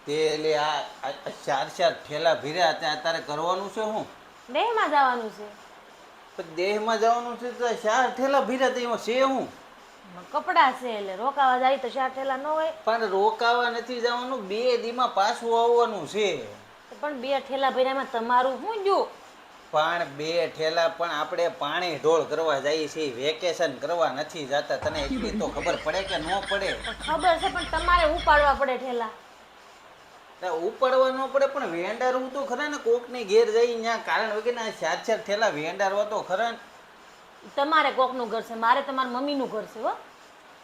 તે એટલે ચાર ચાર ઠેલા ભીર્યા ત્યાં તારે કરવાનું છે હું? દેહમાં જવાનું છે. પણ દેહમાં જવાનું છે તો ચાર ઠેલા ભીર્યા તો એમાં છે હું? કપડાં છે એટલે રોકાવા જાય તો ચાર ઠેલા ન હોય. પણ રોકાવા નથી જવાનું, 2 દીમાં પાછું આવવાનું છે. પણ બે ઠેલા ભર્યામાં તમારું શું જો? પણ 2 ઠેલા પણ આપણે પાણી ઢોળ કરવા જઈએ છીએ, વેકેશન કરવા નથી જતા. તને એટલી તો ખબર પડે કે ન પડે? ખબર છે પણ તમારે ઉપાડવા પડે ઠેલા. ઉપાડવા ન પડે પણ વેંડારવું તો ખરા ને. કોકની ઘેર જઈ ત્યાં કારણ વગેરે ચાર ચાર ઠેલા વેંડારવા તો ખરા ને. તમારે કોકનું ઘર છે, મારે તમારા મમ્મીનું ઘર છે હો.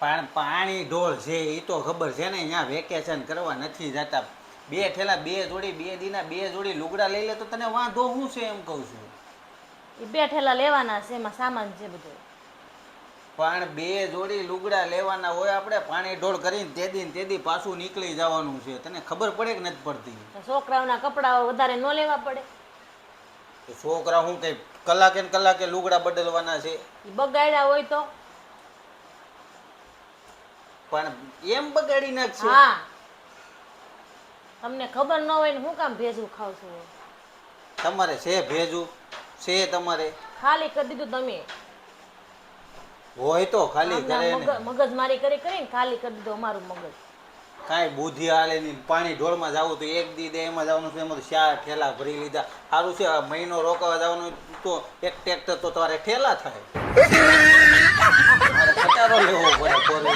પણ પાણી ઢોળ છે એ તો ખબર છે ને. અહીંયા વેકેશન કરવા નથી જતા. 2 ઠેલા 2 જોડી 2 દીના 2 જોડી લુગડા લઈ લે તો તને વાંધો શું છે એમ કહું છું. એ બે ઠેલા લેવાના છે, એમાં સામાન છે બધો. પણ 2 જોડી લુગડા લેવાના હોય આપણે, પાણી ઢોળ કરીને તેદી પાછું નીકળી જવાનું છે. તને ખબર પડે કે નથી પડતી? છોકરાઓના કપડાઓ વધારે ન લેવા પડે? તો છોકરા શું કઈ કલાકે ને કલાકે લુગડા બદલવાના છે? ઈ બગાડ્યા હોય તો? પણ એમ બગાડી નાખશે? હા, તમને ખબર ન હોય ને હું કામ ભેજું ખાવ છો? તમારે છે ભેજું? છે તમારે? ખાલી કરી દીધું તમે. હોય તો ખાલી કરે ને. મગજ મારી કરીને ખાલી કરી દીધું અમારું મગજ. કાંઈ બુદ્ધિ હાલે નહીં. પાણી ઢોળમાં જવું તો 1 દી દે એમાં જવાનું છે, એમાં તો 4 ઠેલા ભરી લીધા. સારું છે મહિનો રોકાવા જવાનું તો એક ટ્રેક્ટર તો તમારે ઠેલા થાય. મારે ખટારો લેવો પડે.